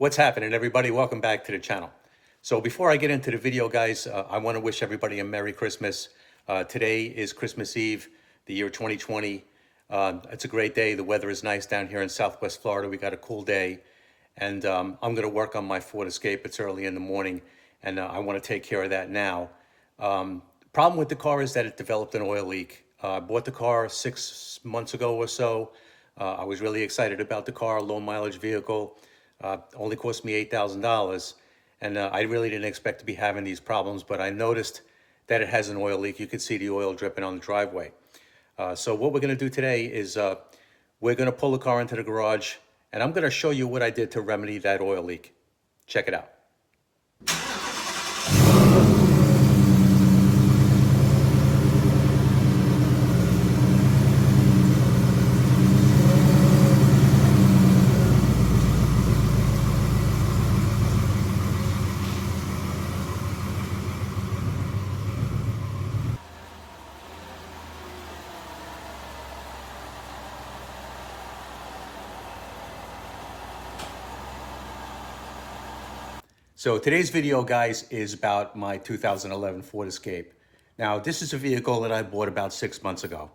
What's happening, everybody? Welcome back to the channel. So before I get into the video, guys, I want to wish everybody a Merry Christmas. Today is Christmas Eve, the year 2020. It's a great day. The weather is nice down here in Southwest Florida. We got a cool day. And I'm going to work on my Ford Escape. It's early in the morning, and I want to take care of that now. Problem with the car is that it developed an oil leak. I bought the car 6 months ago or so. I was really excited about the car, low mileage vehicle. Only cost me $8,000. And I really didn't expect to be having these problems, but I noticed that it has an oil leak. You can see the oil dripping on the driveway. So what we're going to do today is we're going to pull the car into the garage, and I'm going to show you what I did to remedy that oil leak. Check it out. So today's video, guys, is about my 2011 Ford Escape. Now, this is a vehicle that I bought about 6 months ago.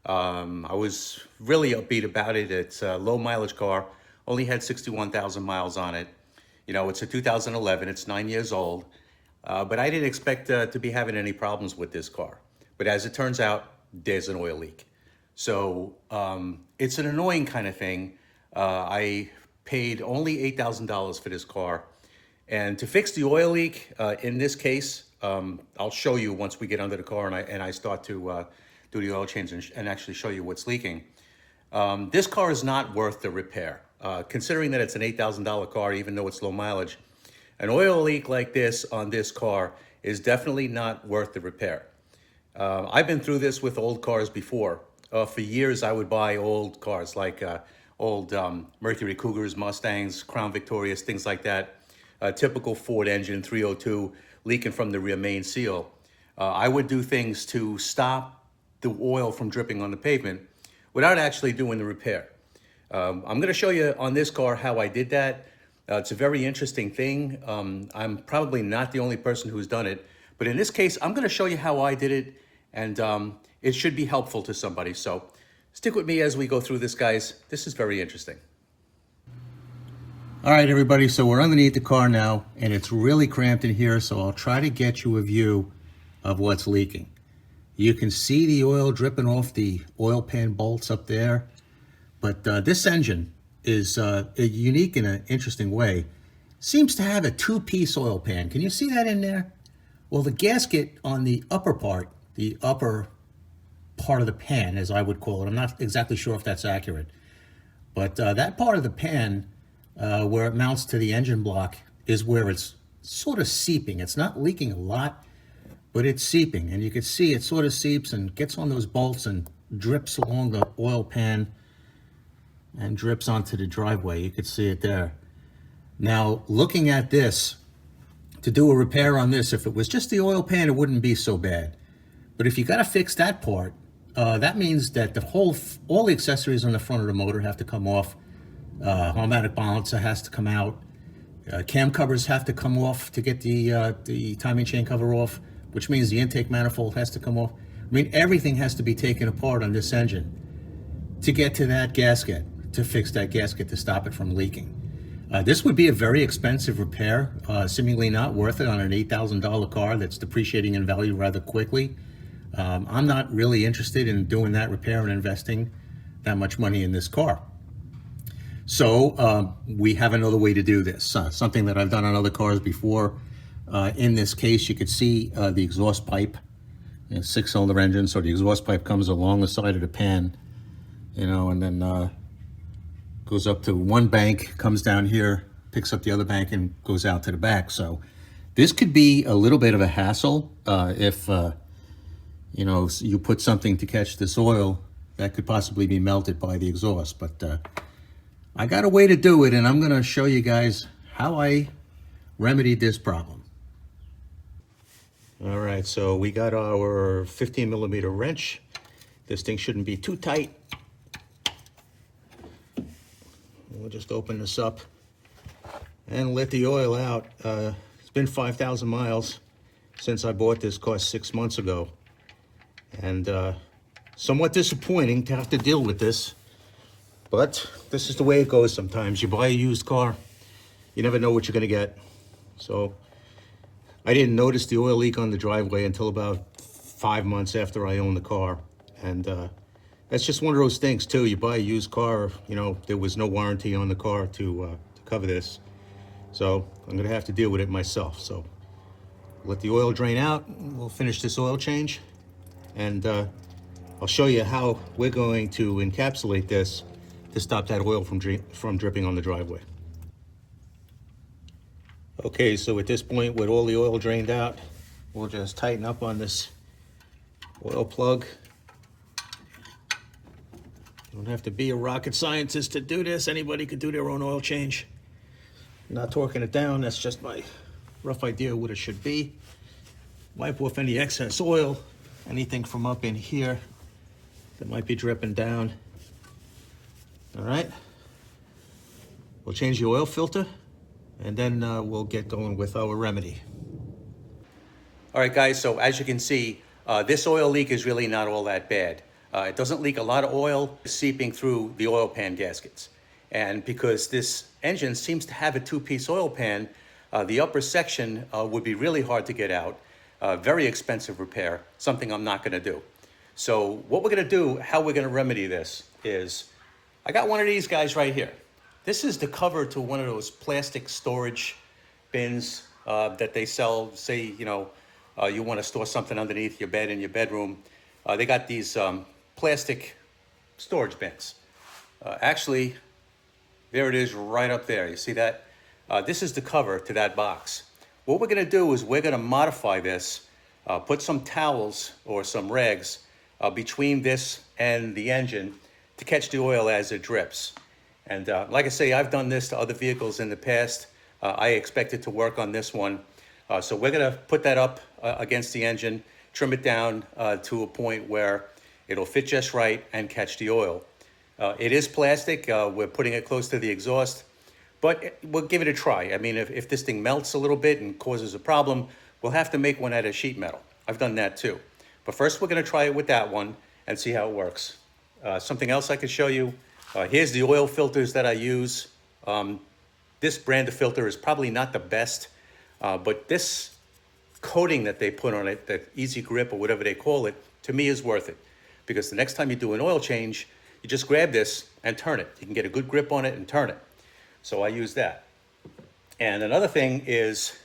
I was really upbeat about it. It's a low mileage car, only had 61,000 miles on it. You know, it's a 2011, it's 9 years old, but I didn't expect to be having any problems with this car. But as it turns out, there's an oil leak. So it's an annoying kind of thing. I paid only $8,000 for this car. And to fix the oil leak, in this case, I'll show you once we get under the car and I start to do the oil change and actually show you what's leaking. This car is not worth the repair. Considering that it's an $8,000 car, even though it's low mileage, an oil leak like this on this car is definitely not worth the repair. I've been through this with old cars before. For years, I would buy old cars like old Mercury Cougars, Mustangs, Crown Victorias, things like that. A typical Ford engine, 302, leaking from the rear main seal. I would do things to stop the oil from dripping on the pavement without actually doing the repair. I'm going to show you on this car how I did that. It's a very interesting thing. I'm probably not the only person who's done it, but in this case, I'm going to show you how I did it, and it should be helpful to somebody. So stick with me as we go through this, guys. This is very interesting. All right, everybody, so we're underneath the car now, and it's really cramped in here, so I'll try to get you a view of what's leaking. You can see the oil dripping off the oil pan bolts up there, but this engine is unique in an interesting way. Seems to have a two-piece oil pan. Can you see that in there? Well, the gasket on the upper part of the pan, as I would call it, I'm not exactly sure if that's accurate, but that part of the pan where it mounts to the engine block is where it's sort of seeping. It's not leaking a lot, but it's seeping. And you can see it sort of seeps and gets on those bolts and drips along the oil pan and drips onto the driveway. You could see it there. Now, looking at this, to do a repair on this, if it was just the oil pan, it wouldn't be so bad. But if you got to fix that part, that means that all the accessories on the front of the motor have to come off. Automatic balancer has to come out. Cam covers have to come off to get the timing chain cover off, which means the intake manifold has to come off. I mean, everything has to be taken apart on this engine to get to that gasket, to fix that gasket, to stop it from leaking. This would be a very expensive repair, seemingly not worth it on an $8,000 car that's depreciating in value rather quickly. I'm not really interested in doing that repair and investing that much money in this car. So we have another way to do this, something that I've done on other cars before. In this case, you could see the exhaust pipe, six-cylinder engine, so the exhaust pipe comes along the side of the pan, and then goes up to one bank, comes down here, picks up the other bank, and goes out to the back. So this could be a little bit of a hassle if, you put something to catch this oil that could possibly be melted by the exhaust, but I got a way to do it, and I'm going to show you guys how I remedied this problem. All right, so we got our 15 millimeter wrench. This thing shouldn't be too tight. We'll just open this up and let the oil out. It's been 5,000 miles since I bought this car 6 months ago. And somewhat disappointing to have to deal with this. But this is the way it goes sometimes. You buy a used car, you never know what you're gonna get. So I didn't notice the oil leak on the driveway until about 5 months after I owned the car. And that's just one of those things too. You buy a used car, you know, there was no warranty on the car to cover this. So I'm gonna have to deal with it myself. So let the oil drain out, we'll finish this oil change. And I'll show you how we're going to encapsulate this to stop that oil from dripping on the driveway. Okay, so at this point, with all the oil drained out, we'll just tighten up on this oil plug. You don't have to be a rocket scientist to do this. Anybody could do their own oil change. I'm not torquing it down, that's just my rough idea of what it should be. Wipe off any excess oil, anything from up in here that might be dripping down. All right, we'll change the oil filter, and then we'll get going with our remedy. All right, guys, so as you can see, this oil leak is really not all that bad. It doesn't leak a lot of oil seeping through the oil pan gaskets. And because this engine seems to have a two-piece oil pan, the upper section would be really hard to get out. Very expensive repair, something I'm not gonna do. So what we're gonna do, how we're gonna remedy this is, I got one of these guys right here. This is the cover to one of those plastic storage bins that they sell. Say, you know, you want to store something underneath your bed in your bedroom. They got these plastic storage bins. Actually, there it is right up there. You see that? This is the cover to that box. What we're gonna do is we're gonna modify this, put some towels or some rags between this and the engine to catch the oil as it drips. And like I say, I've done this to other vehicles in the past. I expect it to work on this one. So we're gonna put that up against the engine, trim it down to a point where it'll fit just right and catch the oil. It is plastic, we're putting it close to the exhaust, but we'll give it a try. I mean, if this thing melts a little bit and causes a problem, we'll have to make one out of sheet metal. I've done that too. But first we're gonna try it with that one and see how it works. Something else I could show you. Here's the oil filters that I use. This brand of filter is probably not the best, but this coating that they put on it, the Easy Grip or whatever they call it, to me is worth it. Because the next time you do an oil change, you just grab this and turn it. You can get a good grip on it and turn it. So I use that. And another thing is,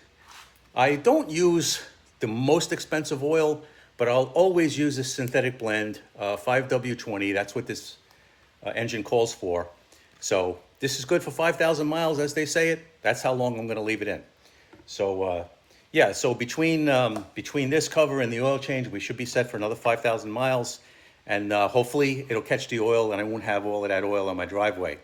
I don't use the most expensive oil, but I'll always use a synthetic blend, 5W20. That's what this engine calls for. So this is good for 5,000 miles, as they say it. That's how long I'm gonna leave it in. So yeah, so between this cover and the oil change, we should be set for another 5,000 miles. And hopefully it'll catch the oil and I won't have all of that oil on my driveway.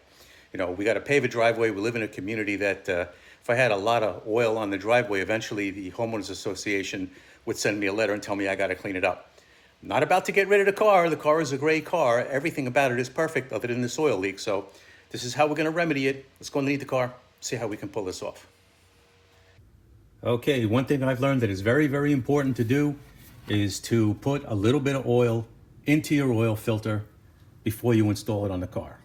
You know, we got to pave a driveway. We live in a community that if I had a lot of oil on the driveway, eventually the homeowners association would send me a letter and tell me I got to clean it up. I'm not about to get rid of the car. The car is a great car. Everything about it is perfect other than this oil leak. So this is how we're going to remedy it. Let's go underneath the car, see how we can pull this off. Okay, one thing I've learned that is very, very important to do is to put a little bit of oil into your oil filter before you install it on the car.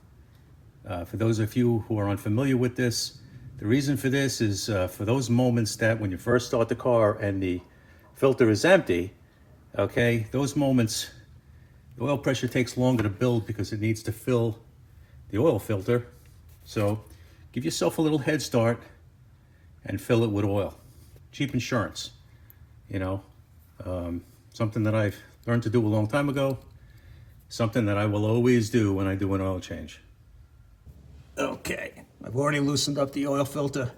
For those of you who are unfamiliar with this, the reason for this is for those moments that when you first start the car and the filter is empty, okay, those moments, the oil pressure takes longer to build because it needs to fill the oil filter. So give yourself a little head start and fill it with oil. Cheap insurance, you know, something that I've learned to do a long time ago, something that I will always do when I do an oil change. Okay, I've already loosened up the oil filter.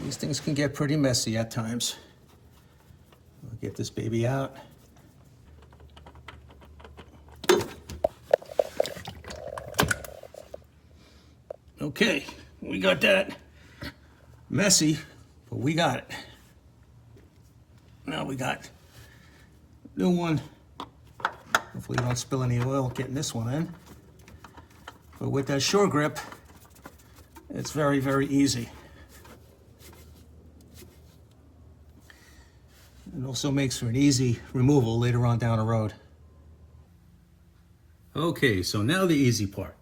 These things can get pretty messy at times. I'll get this baby out. Okay, we got that. Messy, but we got it. Now we got a new one. Hopefully you don't spill any oil getting this one in. But with that Sure Grip, it's very, very easy. and also makes for an easy removal later on down the road. Okay, so now the easy part.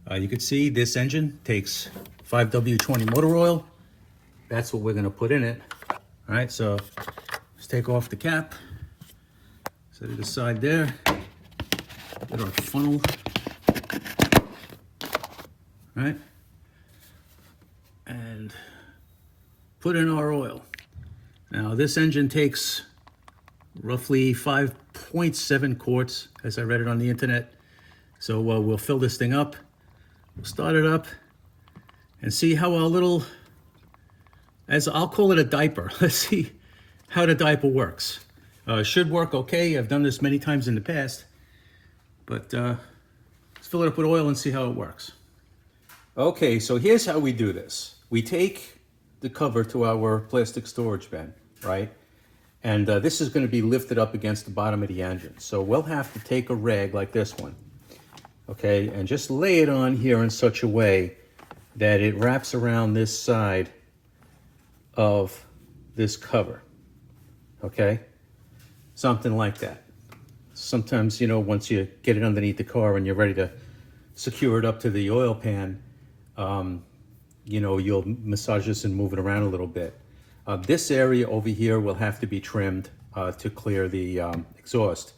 You can see this engine takes 5W20 motor oil. That's what we're going to put in it. All right, so let's take off the cap, set it aside there, get our funnel, right, and put in our oil. Now this engine takes roughly 5.7 quarts, as I read it on the internet. So we'll fill this thing up, we'll start it up, and see how our little, as I'll call it a diaper. Let's see how the diaper works. Should work okay. I've done this many times in the past, but let's fill it up with oil and see how it works. Okay, so here's how we do this. We take the cover to our plastic storage bin, right? And this is going to be lifted up against the bottom of the engine. So we'll have to take a rag like this one, okay, and just lay it on here in such a way that it wraps around this side of this cover, okay? Something like that. Sometimes, you know, once you get it underneath the car and you're ready to secure it up to the oil pan, you know, you'll massage this and move it around a little bit. This area over here will have to be trimmed to clear the exhaust.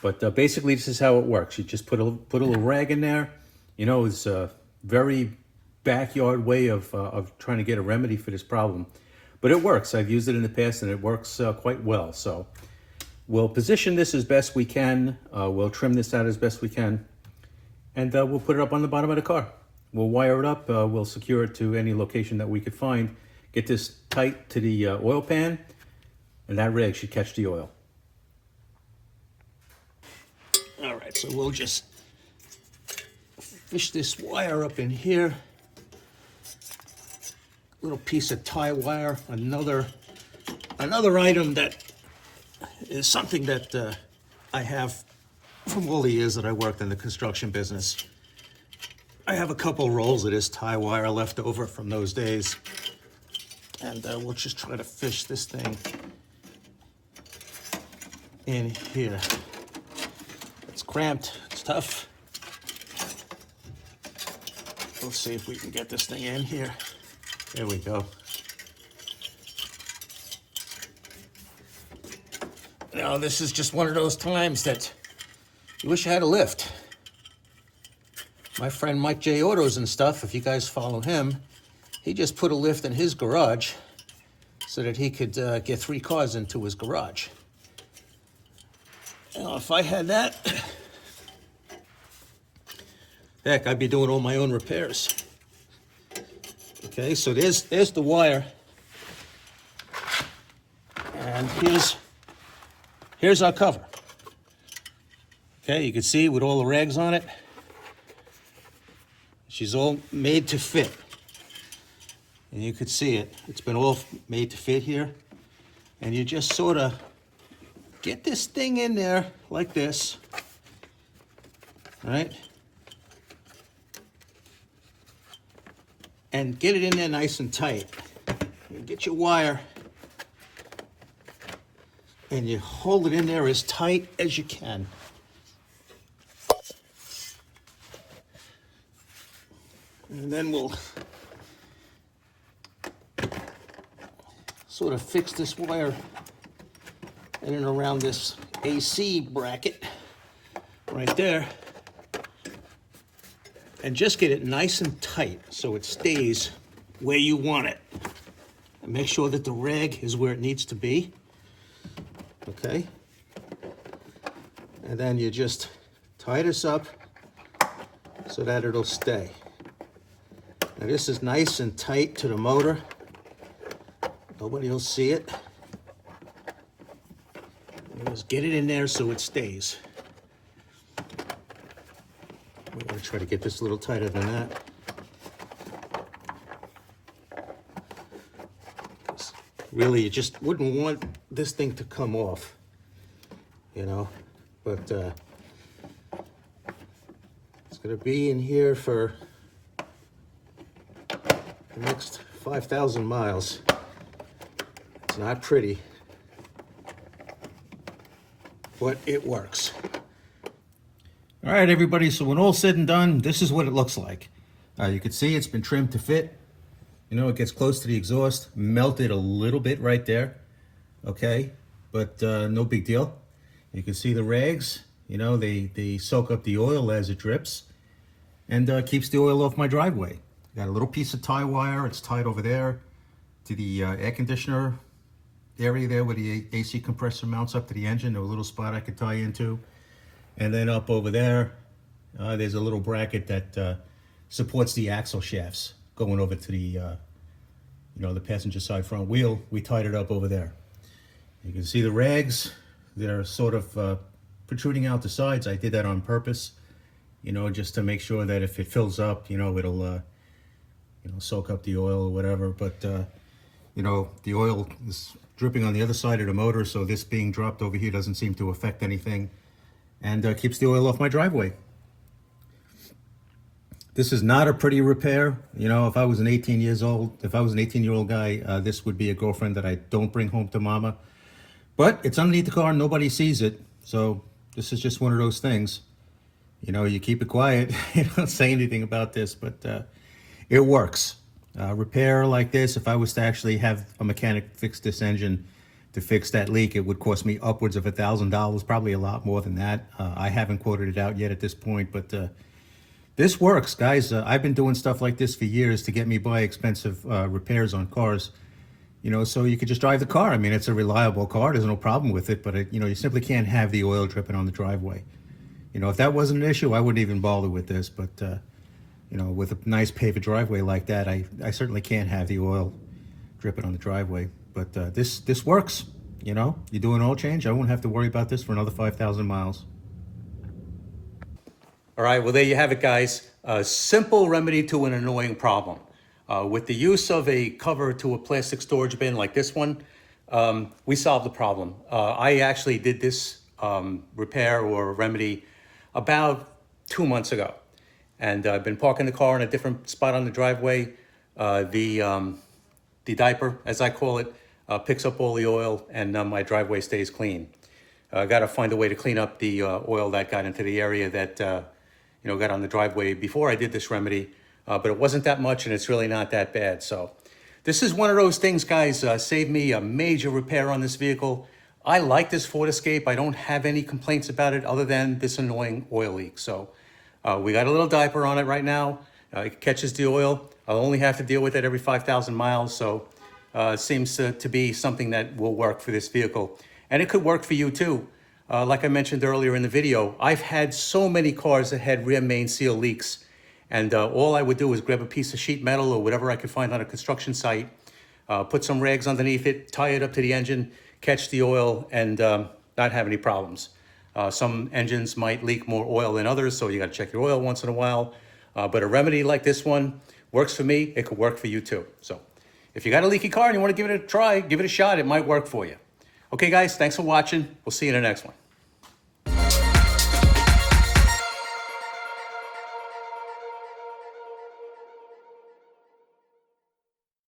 But basically, this is how it works. You just put a little rag in there. You know, it's a very backyard way of trying to get a remedy for this problem. But it works. I've used it in the past, and it works quite well. So we'll position this as best we can. We'll trim this out as best we can. And we'll put it up on the bottom of the car. We'll wire it up. We'll secure it to any location that we could find. Get this tight to the oil pan, and that rag should catch the oil. All right, so we'll just fish this wire up in here. Little piece of tie wire, another item that is something that I have from all the years that I worked in the construction business. I have a couple rolls of this tie wire left over from those days, and we'll just try to fish this thing in here. It's cramped, it's tough. We'll see if we can get this thing in here. There we go. Now, this is just one of those times that you wish you had a lift. My friend Mike J. Autos and stuff, if you guys follow him, he just put a lift in his garage so that he could get 3 cars into his garage. Now, if I had that, heck, I'd be doing all my own repairs. Okay, so there's the wire. And here's our cover. Okay, you can see with all the rags on it, she's all made to fit. And you could see it. It's been all made to fit here. And you just sort of get this thing in there like this, right? And get it in there nice and tight. You get your wire and you hold it in there as tight as you can. And then we'll sort of fix this wire in and around this AC bracket right there. And just get it nice and tight so it stays where you want it. And make sure that the rag is where it needs to be. Okay? And then you just tie this up so that it'll stay. Now this is nice and tight to the motor. Nobody will see it. You just get it in there so it stays. We're going to try to get this a little tighter than that. Really, you just wouldn't want this thing to come off, you know, but it's going to be in here for the next 5,000 miles. It's not pretty. but it works. All right, everybody, so when all's said and done, this is what it looks like. You can see it's been trimmed to fit. You know, it gets close to the exhaust, melted a little bit right there, okay? But no big deal. You can see the rags, you know, they soak up the oil as it drips and keeps the oil off my driveway. Got a little piece of tie wire, it's tied over there to the air conditioner area there where the AC compressor mounts up to the engine, a little spot I could tie into. And then up over there, there's a little bracket that supports the axle shafts going over to the, you know, the passenger side front wheel. We tied it up over there. You can see the rags that are sort of protruding out the sides. I did that on purpose, you know, just to make sure that if it fills up, you know, it'll, you know, soak up the oil or whatever. But, you know, the oil is dripping on the other side of the motor, so this being dropped over here doesn't seem to affect anything, and keeps the oil off my driveway. This is not a pretty repair. You know, if I was an 18-year-old guy, this would be a girlfriend that I don't bring home to mama. But it's underneath the car, and nobody sees it. So this is just one of those things. You know, you keep it quiet. You don't say anything about this, but it works. Repair like this, if I was to actually have a mechanic fix this engine to fix that leak, it would cost me upwards of $1,000, probably a lot more than that. I haven't quoted it out yet at this point, but this works, guys. I've been doing stuff like this for years to get me by expensive repairs on cars. You know, so you could just drive the car. I mean, it's a reliable car. There's no problem with it, but you know, you simply can't have the oil dripping on the driveway. You know, if that wasn't an issue, I wouldn't even bother with this. But you know, with a nice paved driveway like that, I certainly can't have the oil dripping on the driveway. But this works. You know, you do an oil change, I won't have to worry about this for another 5,000 miles. All right, well, there you have it, guys. A simple remedy to an annoying problem. With the use of a cover to a plastic storage bin like this one, we solved the problem. I actually did this repair or remedy about 2 months ago. And I've been parking the car in a different spot on the driveway. The diaper, as I call it, picks up all the oil, and my driveway stays clean. I got to find a way to clean up the oil that got into the area that you know, got on the driveway before I did this remedy, but it wasn't that much, and it's really not that bad. So this is one of those things, guys, saved me a major repair on this vehicle. I like this Ford Escape. I don't have any complaints about it other than this annoying oil leak. So we got a little diaper on it right now. It catches the oil. I'll only have to deal with it every 5,000 miles. So it seems to be something that will work for this vehicle. And it could work for you too. Like I mentioned earlier in the video, I've had so many cars that had rear main seal leaks, and all I would do is grab a piece of sheet metal or whatever I could find on a construction site, put some rags underneath it, tie it up to the engine, catch the oil, and not have any problems. Some engines might leak more oil than others, so you got to check your oil once in a while. But a remedy like this one works for me. It could work for you too. So if you got a leaky car and you want to give it a try, give it a shot. It might work for you. Okay, guys, thanks for watching. We'll see you in the next one.